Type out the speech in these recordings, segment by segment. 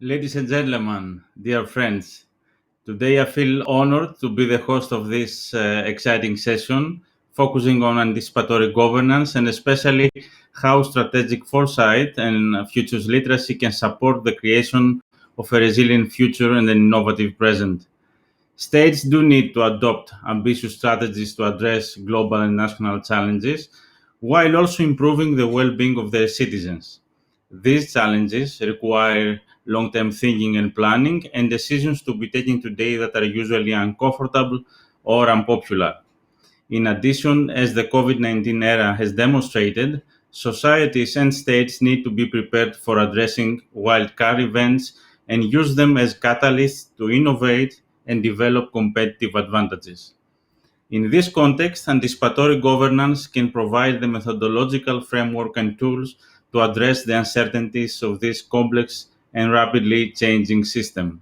Ladies and gentlemen, dear friends, today I feel honored to be the host of this exciting session focusing on anticipatory governance and especially how strategic foresight and futures literacy can support the creation of a resilient future and an innovative present. States do need to adopt ambitious strategies to address global and national challenges while also improving the well being of their citizens. These challenges require long term thinking and planning, and decisions to be taken today that are usually uncomfortable or unpopular. In addition, as the COVID-19 era has demonstrated, societies and states need to be prepared for addressing wildcard events and use them as catalysts to innovate and develop competitive advantages. In this context, anticipatory governance can provide the methodological framework and tools to address the uncertainties of this complex and rapidly changing system.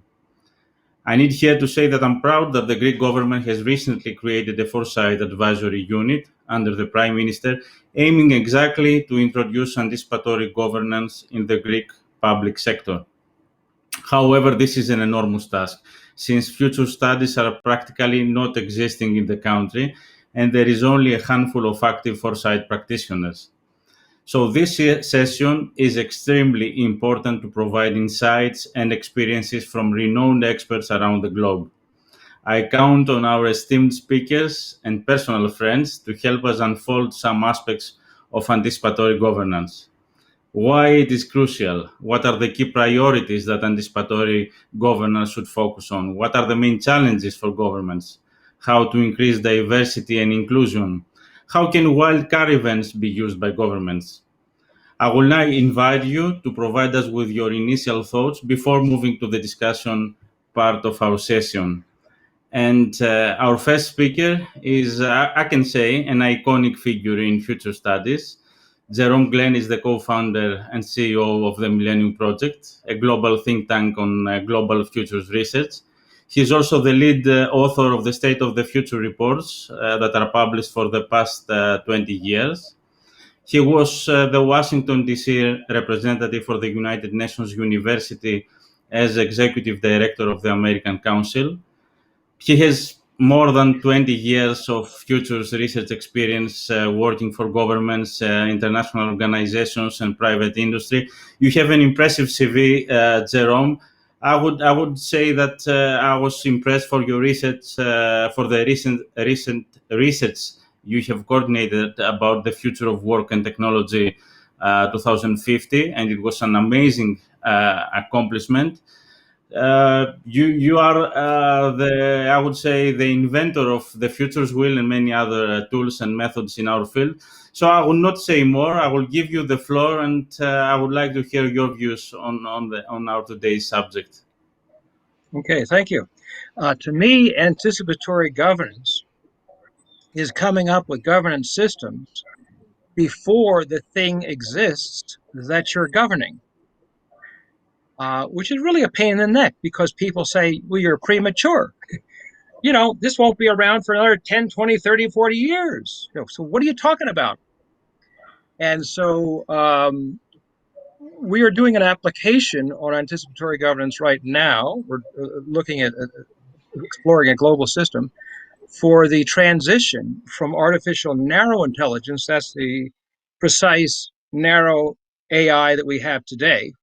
I need here to say that I'm proud that the Greek government has recently created a Foresight Advisory Unit under the Prime Minister, aiming exactly to introduce anticipatory governance in the Greek public sector. However, this is an enormous task, since future studies are practically not existing in the country, and there is only a handful of active foresight practitioners. So, this session is extremely important to provide insights and experiences from renowned experts around the globe. I count on our esteemed speakers and personal friends to help us unfold some aspects of anticipatory governance. Why it is crucial? What are the key priorities that anticipatory governance should focus on? What are the main challenges for governments? How to increase diversity and inclusion? How can wildcard events be used by governments? I will now invite you to provide us with your initial thoughts before moving to the discussion part of our session. And our first speaker is, I can say, an iconic figure in future studies. Jerome is the co-founder and CEO of the Millennium Project, a global think tank on global futures research. He is also the lead author of the State of the Future reports that are published for the past 20 years. He was the Washington, D.C. representative for the United Nations University as executive director of the American Council. He has more than 20 years of futures research experience working for governments, international organizations, and private industry. You have an impressive CV, Jerome. I would say that I was impressed for your research, for the recent research you have coordinated about the future of work and technology 2050, and it was an amazing accomplishment. You are the I would say the inventor of the futures wheel and many other tools and methods in our field. So I will not say more. I will give you the floor, and I would like to hear your views on our today's subject. Okay, thank you. To me, anticipatory governance is coming up with governance systems before the thing exists that you're governing. Which is really a pain in the neck because people say, well, you're premature. This won't be around for another 10, 20, 30, 40 years. So what are you talking about? And so we are doing an application on anticipatory governance right now. We're looking at exploring a global system for the transition from artificial narrow intelligence, that's the precise narrow AI that we have today,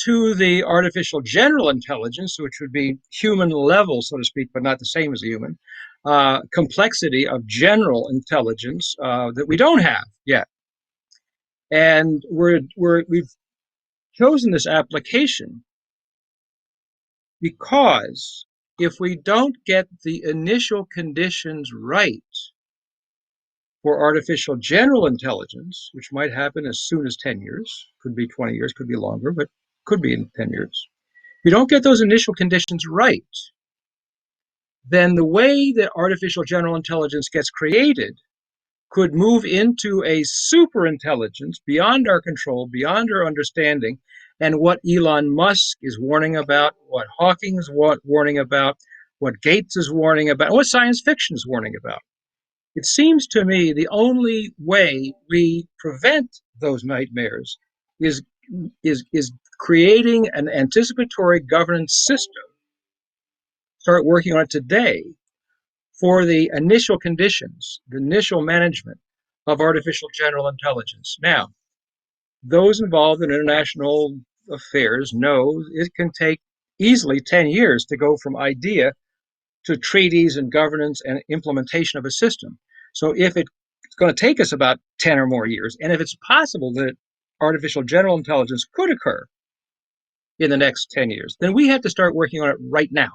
to the artificial general intelligence, which would be human level, so to speak, but not the same as a human, complexity of general intelligence that we don't have yet. And we've chosen this application because if we don't get the initial conditions right, for artificial general intelligence, which might happen as soon as 10 years, could be 20 years, could be longer, but could be in 10 years. If you don't get those initial conditions right, then the way that artificial general intelligence gets created could move into a super intelligence beyond our control, beyond our understanding, and what Elon Musk is warning about, what Hawking is warning about, what Gates is warning about, what science fiction is warning about. It seems to me the only way we prevent those nightmares is creating an anticipatory governance system. Start working on it today for the initial conditions, the initial management of artificial general intelligence. Now, those involved in international affairs know it can take easily 10 years to go from idea to treaties and governance and implementation of a system. So if it's going to take us about 10 or more years, and if it's possible that artificial general intelligence could occur in the next 10 years, then we have to start working on it right now.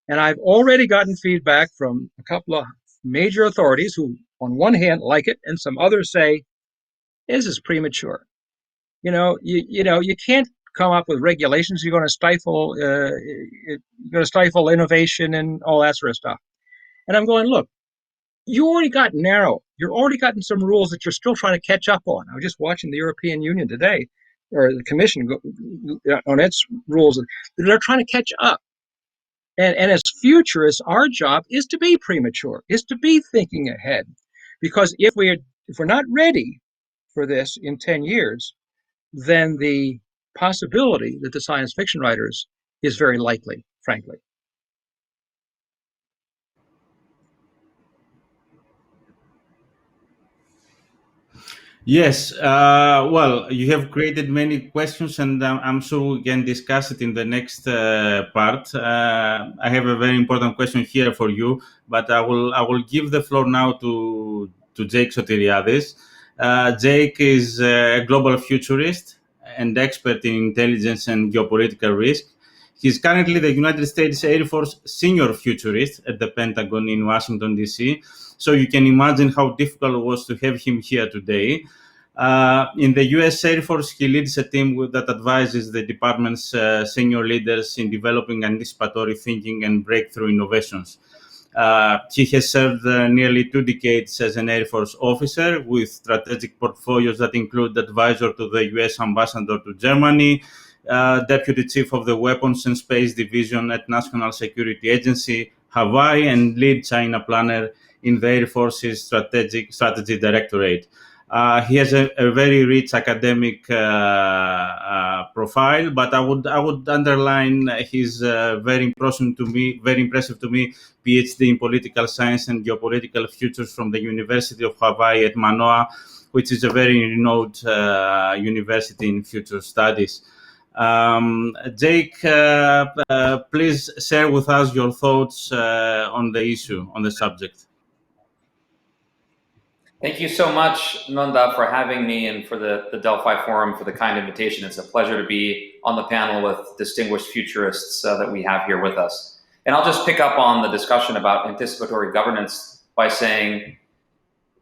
And I've already gotten feedback from a couple of major authorities who, on one hand, like it, and some others say, this is premature. You can't come up with regulations. You're going to stifle innovation and all that sort of stuff. And I'm going, look, you already got narrow. You're already gotten some rules that you're still trying to catch up on. I was just watching the European Union today, or the Commission on its rules. They're trying to catch up. And as futurists, our job is to be premature, is to be thinking ahead. Because if we're not ready for this in 10 years, then the possibility that the science fiction writers is very likely, frankly. Yes, well, you have created many questions, and I'm sure we can discuss it in the next part. I have a very important question here for you, but I will give the floor now to Jake Sotiriadis. Jake is a global futurist and expert in intelligence and geopolitical risk. He's currently the United States Air Force senior futurist at the Pentagon in Washington, D.C., so you can imagine how difficult it was to have him here today. In the U.S. Air Force, he leads a team that advises the department's senior leaders in developing anticipatory thinking and breakthrough innovations. He has served nearly 2 decades as an Air Force officer with strategic portfolios that include advisor to the U.S. ambassador to Germany, deputy chief of the Weapons and Space Division at National Security Agency, Hawaii, and lead China planner in the Air Force's Strategy Directorate. He has a very rich academic profile, but I would underline his very impressive to me PhD in political science and geopolitical futures from the University of Hawaii at Manoa, which is a very renowned university in future studies. Jake, please share with us your thoughts on the issue, on the subject. Thank you so much, Nanda, for having me and for the Delphi Forum for the kind invitation. It's a pleasure to be on the panel with distinguished futurists that we have here with us. And I'll just pick up on the discussion about anticipatory governance by saying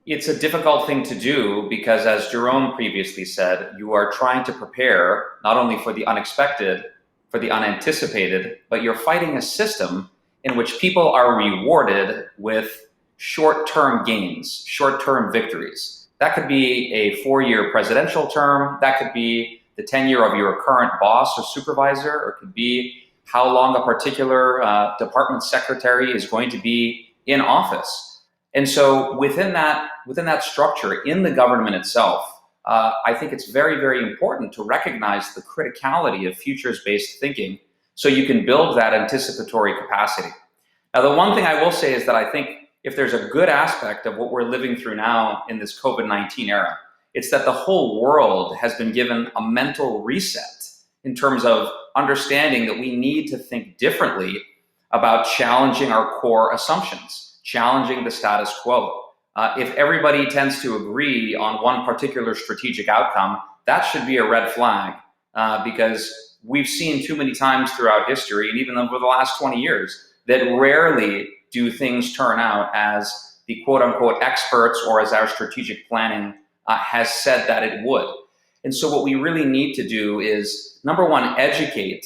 it's a difficult thing to do because, as Jerome previously said, you are trying to prepare not only for the unexpected, for the unanticipated, but you're fighting a system in which people are rewarded with short-term gains, short-term victories. That could be a 4-year presidential term. That could be the tenure of your current boss or supervisor, or it could be how long a particular department secretary is going to be in office. And so within that structure, in the government itself, I think it's very, very important to recognize the criticality of futures-based thinking so you can build that anticipatory capacity. Now, the one thing I will say is that I think if there's a good aspect of what we're living through now in this COVID-19 era, it's that the whole world has been given a mental reset in terms of understanding that we need to think differently about challenging our core assumptions, challenging the status quo. If everybody tends to agree on one particular strategic outcome, that should be a red flag because we've seen too many times throughout history, and even over the last 20 years, that rarely do things turn out as the quote-unquote experts, or as our strategic planning has said that it would. And so what we really need to do is, number one, educate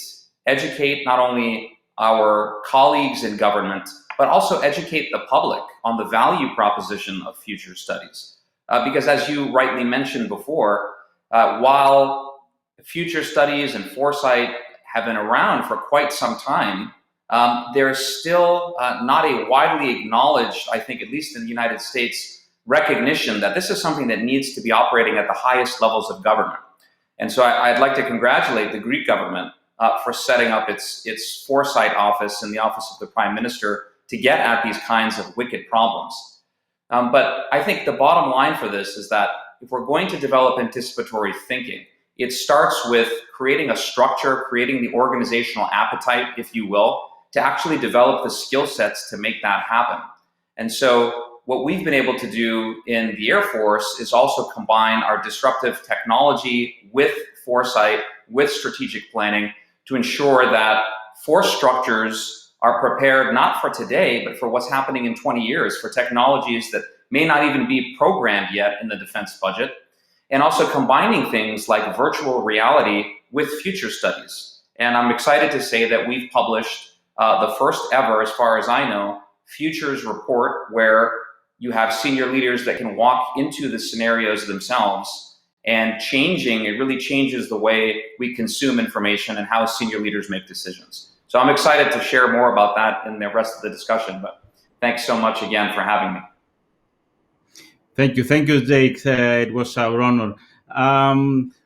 not only our colleagues in government, but also educate the public on the value proposition of future studies. Because as you rightly mentioned before, while future studies and foresight have been around for quite some time, there's still not a widely acknowledged, I think, at least in the United States, recognition that this is something that needs to be operating at the highest levels of government. And so I'd like to congratulate the Greek government for setting up its foresight office in the office of the Prime Minister to get at these kinds of wicked problems. But I think the bottom line for this is that if we're going to develop anticipatory thinking, it starts with creating a structure, creating the organizational appetite, if you will, to actually develop the skill sets to make that happen. And so what we've been able to do in the Air Force is also combine our disruptive technology with foresight, with strategic planning, to ensure that force structures are prepared not for today, but for what's happening in 20 years, for technologies that may not even be programmed yet in the defense budget, and also combining things like virtual reality with future studies. And I'm excited to say that we've published the first ever, as far as I know, futures report where you have senior leaders that can walk into the scenarios themselves, and it really changes the way we consume information and how senior leaders make decisions. So I'm excited to share more about that in the rest of the discussion, but thanks so much again for having me. Thank you, Jake. It was our honor.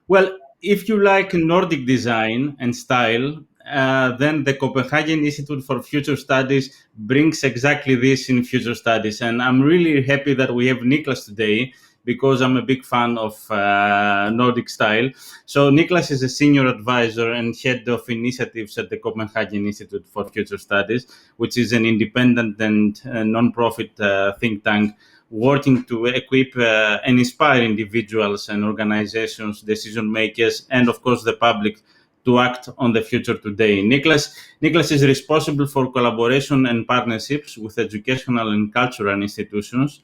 Well, if you like Nordic design and style, then the Copenhagen Institute for Future Studies brings exactly this in future studies. And I'm really happy that we have Nicklas today, because I'm a big fan of Nordic style. So Nicklas is a senior advisor and head of initiatives at the Copenhagen Institute for Future Studies, which is an independent and non-profit think tank working to equip and inspire individuals and organizations, decision makers, and of course the public to act on the future today. Nicklas is responsible for collaboration and partnerships with educational and cultural institutions,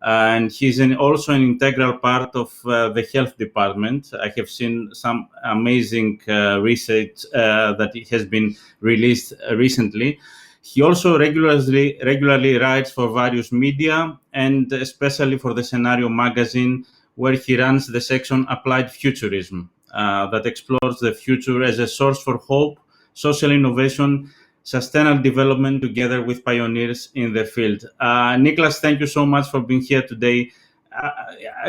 and he's also an integral part of the health department. I have seen some amazing research that has been released recently. He also regularly writes for various media, and especially for the Scenario magazine, where he runs the section Applied Futurism, that explores the future as a source for hope, social innovation, sustainable development, together with pioneers in the field. Nicklas, thank you so much for being here today.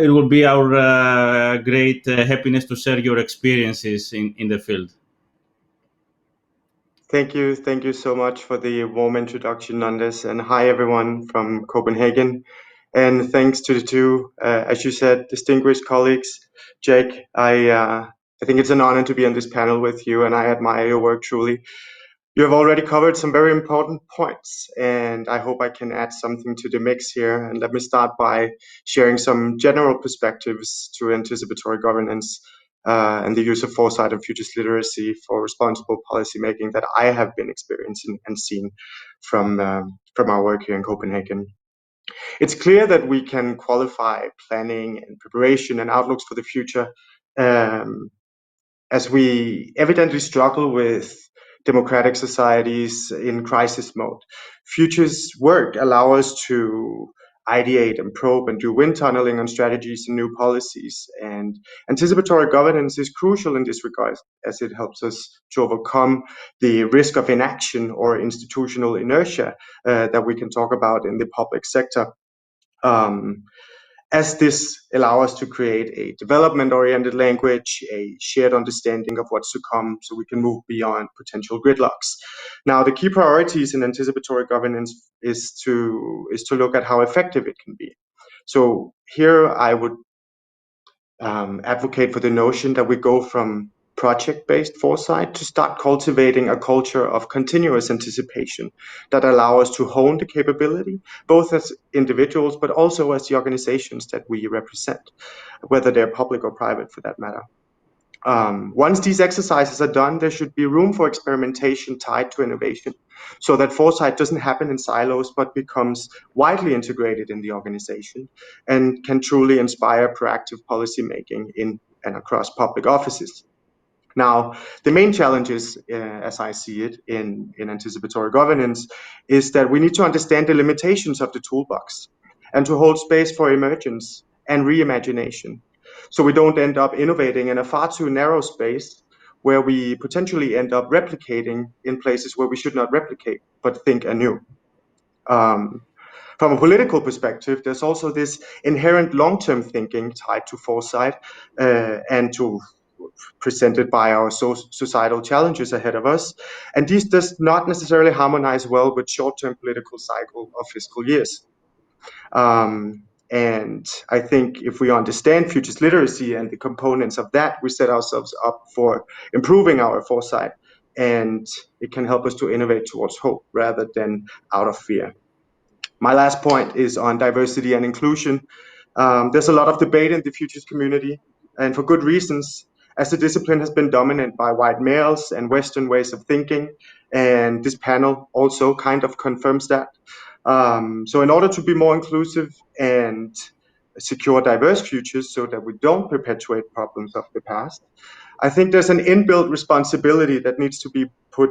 It will be our great happiness to share your experiences in the field. Thank you so much for the warm introduction on this, and hi everyone from Copenhagen, and thanks to the two, as you said, distinguished colleagues. Jake, I think it's an honor to be on this panel with you, and I admire your work truly. You have already covered some very important points, and I hope I can add something to the mix here. And let me start by sharing some general perspectives to anticipatory governance and the use of foresight and futures literacy for responsible policymaking that I have been experiencing and seen from our work here in Copenhagen. It's clear that we can qualify planning and preparation and outlooks for the future as we evidently struggle with democratic societies in crisis mode. Futures work allow us to ideate and probe and do wind tunneling on strategies and new policies. And anticipatory governance is crucial in this regard, as it helps us to overcome the risk of inaction or institutional inertia that we can talk about in the public sector. As this allows us to create a development-oriented language, a shared understanding of what's to come, so we can move beyond potential gridlocks. Now, the key priorities in anticipatory governance is to look at how effective it can be. So here I would advocate for the notion that we go from project-based foresight to start cultivating a culture of continuous anticipation that allow us to hone the capability, both as individuals, but also as the organizations that we represent, whether they're public or private for that matter. Once these exercises are done, there should be room for experimentation tied to innovation, so that foresight doesn't happen in silos but becomes widely integrated in the organization and can truly inspire proactive policymaking in and across public offices. Now, the main challenges, as I see it in anticipatory governance, is that we need to understand the limitations of the toolbox and to hold space for emergence and reimagination. So we don't end up innovating in a far too narrow space where we potentially end up replicating in places where we should not replicate, but think anew. Um, from a political perspective, there's also this inherent long-term thinking tied to foresight and to presented by our societal challenges ahead of us. And this does not necessarily harmonize well with short-term political cycle of fiscal years. And I think if we understand futures literacy and the components of that, we set ourselves up for improving our foresight, and it can help us to innovate towards hope rather than out of fear. My last point is on diversity and inclusion. There's a lot of debate in the futures community, and for good reasons, as the discipline has been dominant by white males and Western ways of thinking, and this panel also kind of confirms that. So in order to be more inclusive and secure diverse futures so that we don't perpetuate problems of the past, I think there's an inbuilt responsibility that needs to be put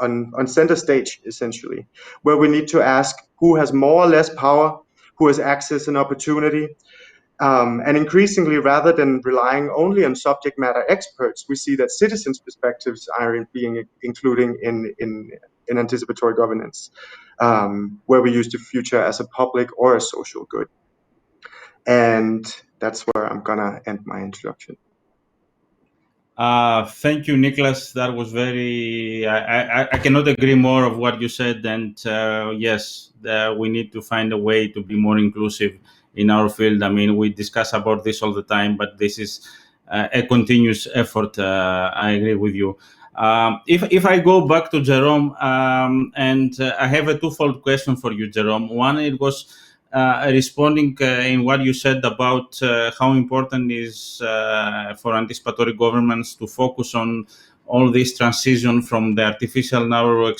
on center stage, essentially, where we need to ask who has more or less power, who has access and opportunity. And increasingly, rather than relying only on subject matter experts, we see that citizens' perspectives are being included in anticipatory governance, where we use the future as a public or a social good. And that's where I'm gonna end my introduction. Thank you, Nicklas. That was very. I cannot agree more of what you said. And yes, we need to find a way to be more inclusive in our field. I mean, we discuss about this all the time, but this is a continuous effort. I agree with you. If I go back to Jerome, and I have a twofold question for you, Jerome. One, it was responding in what you said about how important is for anticipatory governments to focus on all this transition from the artificial narrow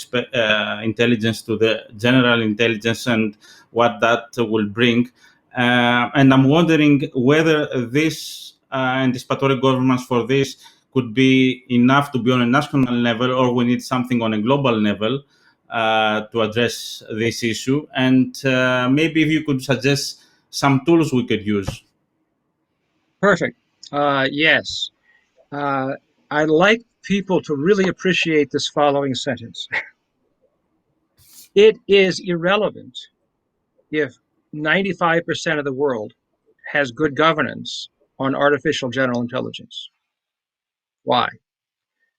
intelligence to the general intelligence and what that will bring. And I'm wondering whether this anticipatory governments for this could be enough to be on a national level, or we need something on a global level to address this issue. And maybe if you could suggest some tools we could use. Perfect. Yes. I'd like people to really appreciate this following sentence. It is irrelevant if 95% of the world has good governance on artificial general intelligence. Why?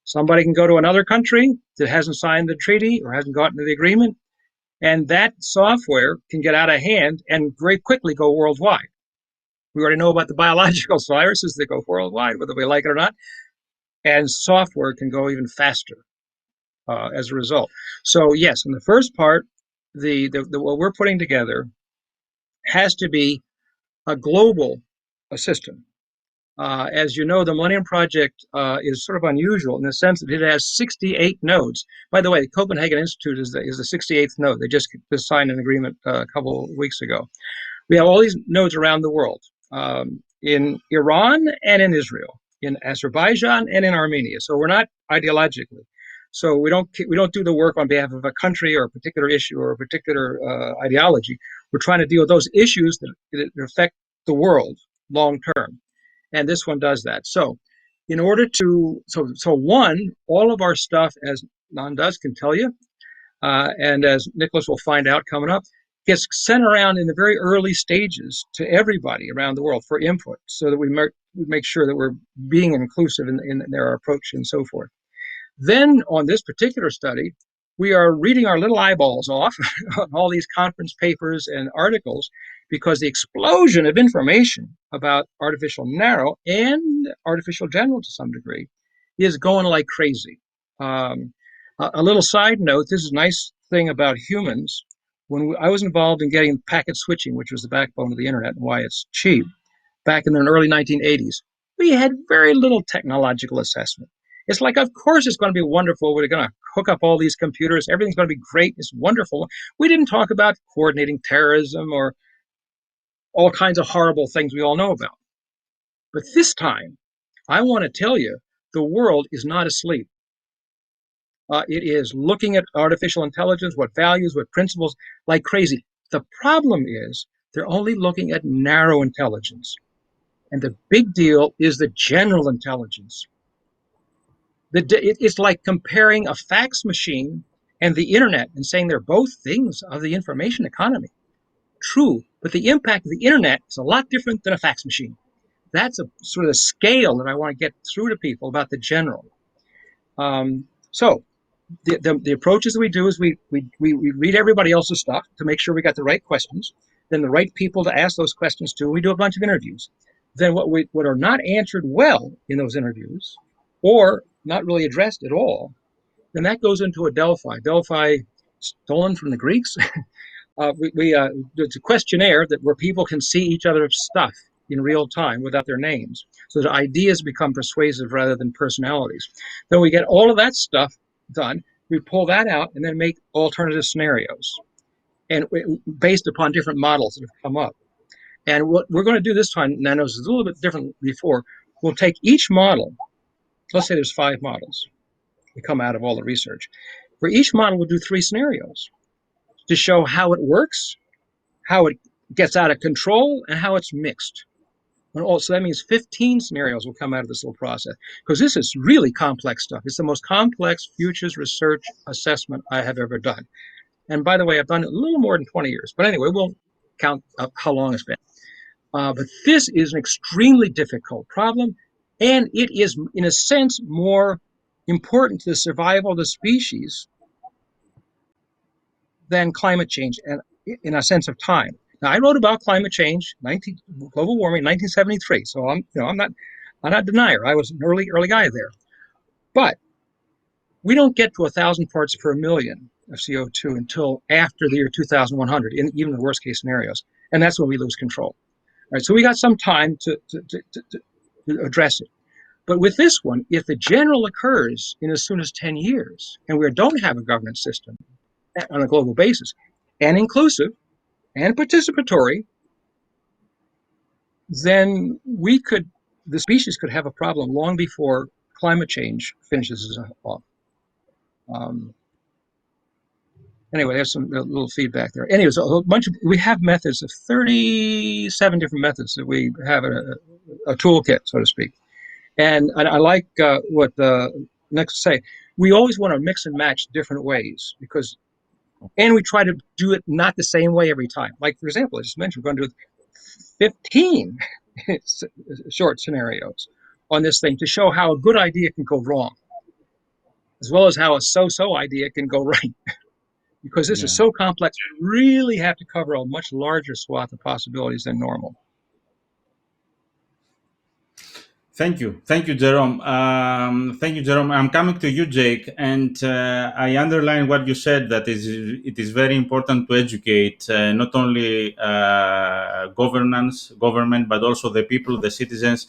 Somebody can go to another country that hasn't signed the treaty or hasn't gotten to the agreement, and that software can get out of hand and very quickly go worldwide. We already know about the biological viruses that go worldwide, whether we like it or not, and software can go even faster as a result. So yes, in the first part, what we're putting together has to be a global system. As you know, the Millennium Project is sort of unusual in the sense that it has 68 nodes. By the way, the Copenhagen Institute is the 68th node. They just signed an agreement a couple of weeks ago. We have all these nodes around the world, in Iran and in Israel, in Azerbaijan and in Armenia. So we're not ideologically. So we don't do the work on behalf of a country or a particular issue or a particular ideology. We're trying to deal with those issues that affect the world long term. And this one does that. So in order to, one, all of our stuff, as Nandas can tell you, and as Nicklas will find out coming up, gets sent around in the very early stages to everybody around the world for input, so that we make sure that we're being inclusive in their approach and so forth. Then on this particular study, we are reading our little eyeballs off on all these conference papers and articles, because the explosion of information about artificial narrow and artificial general to some degree is going like crazy. A little side note, this is a nice thing about humans. When I was involved in getting packet switching, which was the backbone of the internet and why it's cheap, back in the early 1980s, we had very little technological assessment. It's like, of course, it's going to be wonderful. We're going to hook up all these computers. Everything's going to be great. It's wonderful. We didn't talk about coordinating terrorism or all kinds of horrible things we all know about. But this time, I want to tell you, the world is not asleep. It is looking at artificial intelligence, what values, what principles, like crazy. The problem is they're only looking at narrow intelligence. And the big deal is the general intelligence. It's like comparing a fax machine and the internet and saying they're both things of the information economy. True, but the impact of the internet is a lot different than a fax machine. That's a sort of scale that I want to get through to people about the general. So the approaches that we do is we read everybody else's stuff to make sure we got the right questions, then the right people to ask those questions to. We do a bunch of interviews. Then what are not answered well in those interviews, or not really addressed at all, then that goes into a Delphi. Delphi, stolen from the Greeks. It's a questionnaire where people can see each other's stuff in real time without their names, so that ideas become persuasive rather than personalities. Then we get all of that stuff done. We pull that out and then make alternative scenarios, and based upon different models that have come up. And what we're going to do this time, Nanos, is a little bit different than before. We'll take each model. Let's say there's 5 models that come out of all the research. For each model, we'll do 3 scenarios to show how it works, how it gets out of control, and how it's mixed. And also, that means 15 scenarios will come out of this little process, because this is really complex stuff. It's the most complex futures research assessment I have ever done. And by the way, I've done it a little more than 20 years. But anyway, we'll count up how long it's been. But this is an extremely difficult problem, and it is, in a sense, more important to the survival of the species than climate change, and in a sense of time. Now, I wrote about climate change, global warming, 1973. So I'm not a denier. I was an early guy there. But we don't get to 1,000 parts per million of CO2 until after the year 2100, in even the worst case scenarios, and that's when we lose control. All right, so we got some time to address it. But with this one, if the general occurs in as soon as 10 years, and we don't have a governance system on a global basis, and inclusive, and participatory, then the species could have a problem long before climate change finishes off. Anyway, there's some little feedback there. Anyways, we have methods of 37 different methods that we have a toolkit, so to speak. And I like what Nicklas say. We always want to mix and match different ways, and we try to do it not the same way every time. Like, for example, I just mentioned, we're going to do 15 short scenarios on this thing to show how a good idea can go wrong, as well as how a so-so idea can go right. Because this is so complex, we really have to cover a much larger swath of possibilities than normal. Thank you, Jerome. I'm coming to you, Jake, and I underline what you said, that it is very important to educate not only government, but also the people, the citizens.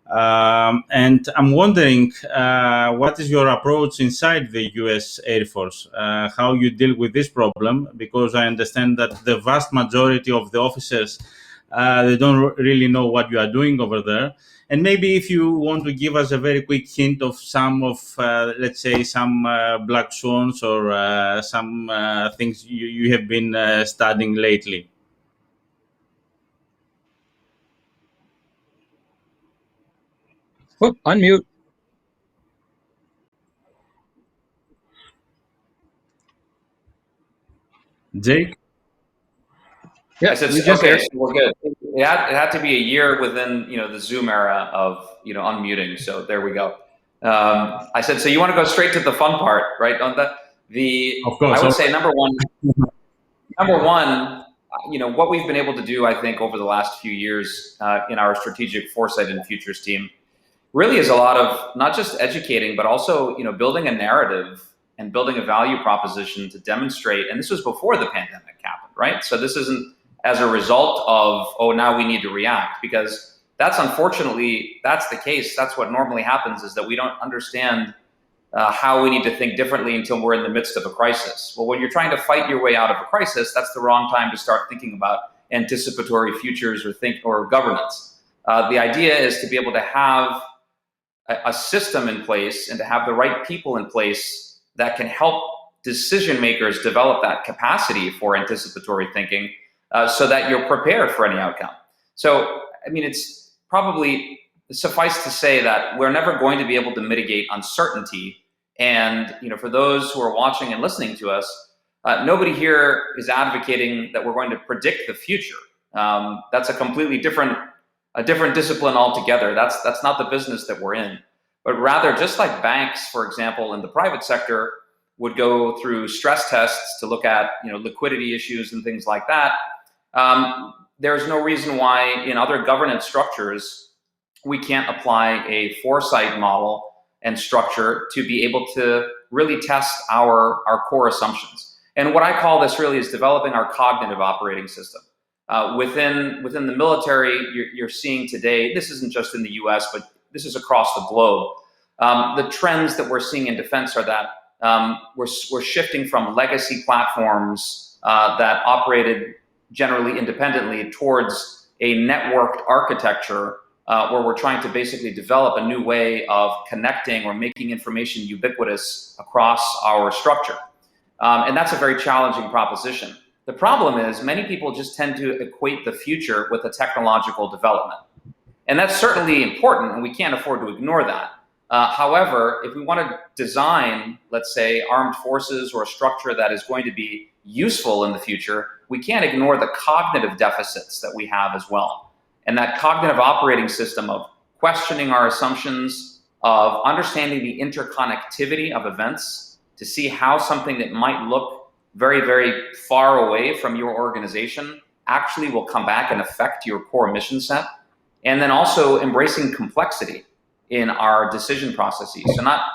And I'm wondering, what is your approach inside the U.S. Air Force? How you deal with this problem? Because I understand that the vast majority of the officers, they don't really know what you are doing over there. And maybe if you want to give us a very quick hint of some of, let's say, some black swans or some things you have been studying lately. Whoop, unmute. Jake? Yeah, I said, okay, so we're good. It had to be a year within, the Zoom era of, unmuting. So there we go. I said, so you want to go straight to the fun part, right? On of course, I would say number one, what we've been able to do, I think, over the last few years in our strategic foresight and futures team really is a lot of not just educating, but also, building a narrative and building a value proposition to demonstrate. And this was before the pandemic happened, right? So this isn't as a result of, now we need to react, because That's unfortunately, that's the case. That's what normally happens, is that we don't understand how we need to think differently until we're in the midst of a crisis. Well, when you're trying to fight your way out of a crisis, that's the wrong time to start thinking about anticipatory futures or governance. The idea is to be able to have a system in place and to have the right people in place that can help decision makers develop that capacity for anticipatory thinking, so that you're prepared for any outcome. So, I mean, it's probably suffice to say that we're never going to be able to mitigate uncertainty. And, for those who are watching and listening to us, nobody here is advocating that we're going to predict the future. That's a completely different discipline altogether. That's not the business that we're in. But rather, just like banks, for example, in the private sector, would go through stress tests to look at liquidity issues and things like that. There's no reason why in other governance structures we can't apply a foresight model and structure to be able to really test our core assumptions. And what I call this really is developing our cognitive operating system. Within the military, you're seeing today, this isn't just in the US, but this is across the globe. The trends that we're seeing in defense are that we're shifting from legacy platforms that operated generally independently towards a networked architecture where we're trying to basically develop a new way of connecting or making information ubiquitous across our structure. And that's a very challenging proposition. The problem is many people just tend to equate the future with a technological development. And that's certainly important, and we can't afford to ignore that. However, if we want to design, let's say, armed forces or a structure that is going to be useful in the future, we can't ignore the cognitive deficits that we have as well. And that cognitive operating system of questioning our assumptions, of understanding the interconnectivity of events to see how something that might look very, very far away from your organization actually will come back and affect your core mission set. And then also embracing complexity in our decision processes. So not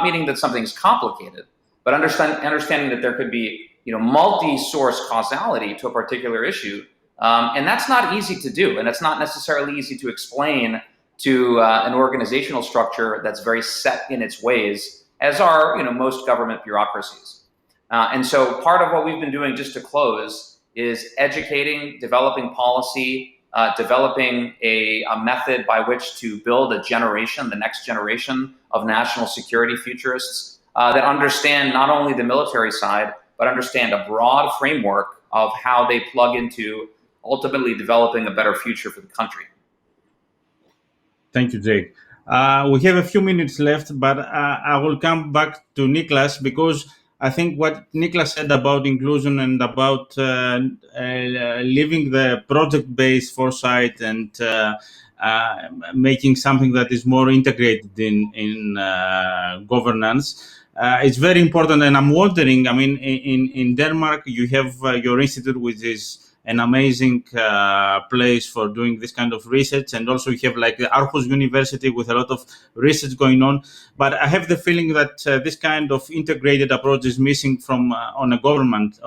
meaning that something's complicated, but understanding that there could be multi-source causality to a particular issue. And that's not easy to do, and it's not necessarily easy to explain to an organizational structure that's very set in its ways, as are most government bureaucracies. And so part of what we've been doing, just to close, is educating, developing policy, developing a method by which to build a generation, the next generation of national security futurists that understand not only the military side, but understand a broad framework of how they plug into ultimately developing a better future for the country. Thank you, Jake. We have a few minutes left, but I will come back to Nicklas, because I think what Nicklas said about inclusion and about leaving the project-based foresight and making something that is more integrated in governance, it's very important. And I'm wondering, I mean, in Denmark, you have your institute, which is an amazing place for doing this kind of research, and also you have like the Aarhus University with a lot of research going on. But I have the feeling that this kind of integrated approach is missing from on a government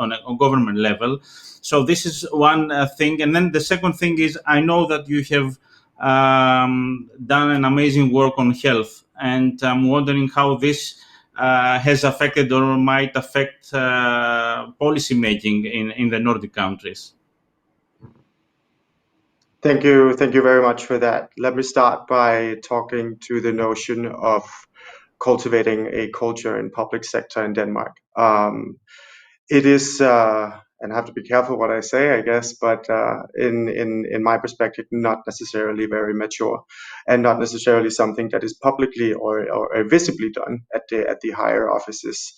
level. So this is one thing. And then the second thing is, I know that you have done an amazing work on health, and I'm wondering how this has affected or might affect policy making in the Nordic countries. Thank you very much for that. Let me start by talking to the notion of cultivating a culture in public sector in Denmark. It is, and I have to be careful what I say, I guess, but in my perspective, not necessarily very mature, and not necessarily something that is publicly or visibly done at the higher offices.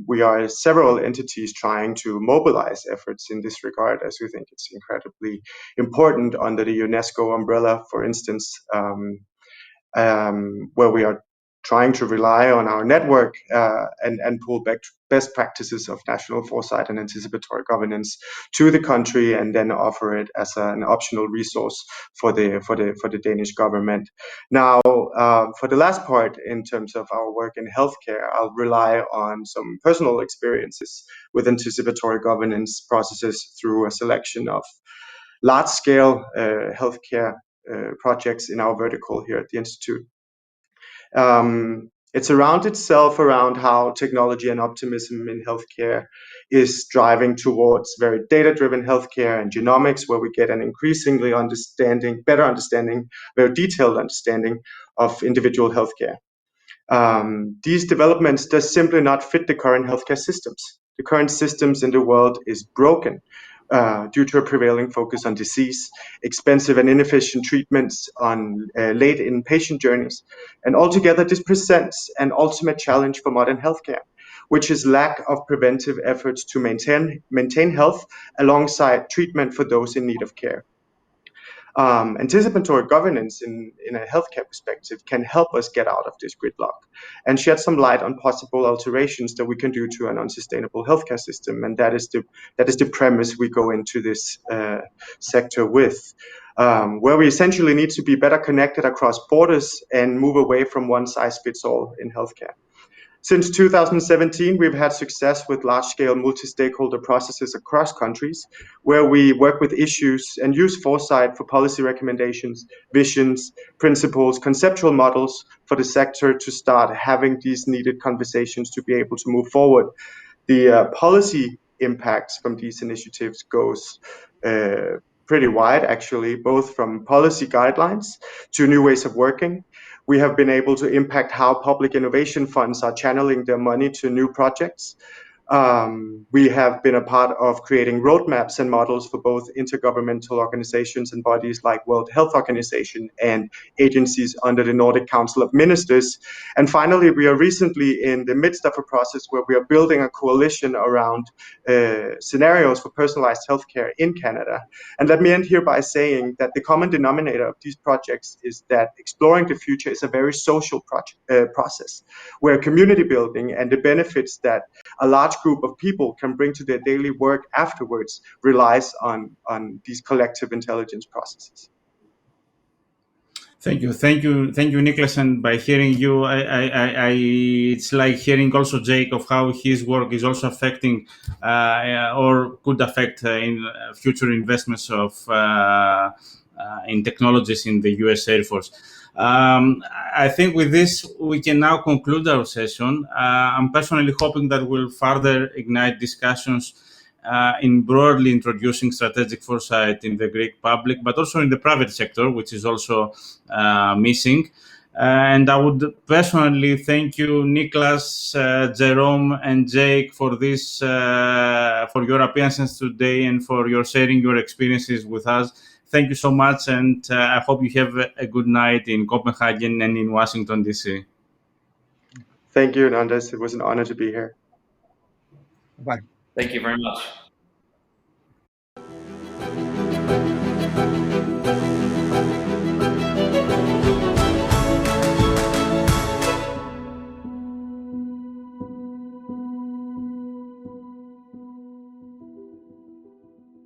We are several entities trying to mobilize efforts in this regard, as we think it's incredibly important under the UNESCO umbrella, for instance, where we are trying to rely on our network and pull back best practices of national foresight and anticipatory governance to the country, and then offer it as an optional resource for the Danish government. Now, for the last part, in terms of our work in healthcare, I'll rely on some personal experiences with anticipatory governance processes through a selection of large-scale healthcare projects in our vertical here at the Institute. It's around itself around how technology and optimism in healthcare is driving towards very data-driven healthcare and genomics, where we get an increasingly better understanding, very detailed understanding of individual healthcare. These developments just simply not fit the current healthcare systems. The current systems in the world is broken due to a prevailing focus on disease, expensive and inefficient treatments on late in patient journeys. And altogether, this presents an ultimate challenge for modern healthcare, which is lack of preventive efforts to maintain health alongside treatment for those in need of care. Anticipatory governance in a healthcare perspective can help us get out of this gridlock and shed some light on possible alterations that we can do to an unsustainable healthcare system. And that is the premise we go into this sector with, where we essentially need to be better connected across borders and move away from one size fits all in healthcare. Since 2017, we've had success with large-scale multi-stakeholder processes across countries, where we work with issues and use Foresight for policy recommendations, visions, principles, conceptual models for the sector to start having these needed conversations to be able to move forward. The policy impacts from these initiatives goes pretty wide, actually, both from policy guidelines to new ways of working. We have been able to impact how public innovation funds are channeling their money to new projects. We have been a part of creating roadmaps and models for both intergovernmental organizations and bodies like World Health Organization and agencies under the Nordic Council of Ministers. And finally, we are recently in the midst of a process where we are building a coalition around scenarios for personalized healthcare in Canada. And let me end here by saying that the common denominator of these projects is that exploring the future is a very social process, where community building and the benefits that a large group of people can bring to their daily work afterwards relies on these collective intelligence processes. Thank you, Nicklas. And by hearing you, it's like hearing also Jake of how his work is also affecting or could affect in future investments of in technologies in the U.S. Air Force. I think with this, we can now conclude our session. I'm personally hoping that we'll further ignite discussions in broadly introducing strategic foresight in the Greek public, but also in the private sector, which is also missing. And I would personally thank you, Nicklas, Jerome, and Jake for this, for your appearances today and for your sharing your experiences with us. Thank you so much, and I hope you have a good night in Copenhagen and in Washington, D.C. Thank you, Anandas. It was an honor to be here. Bye. Thank you very much.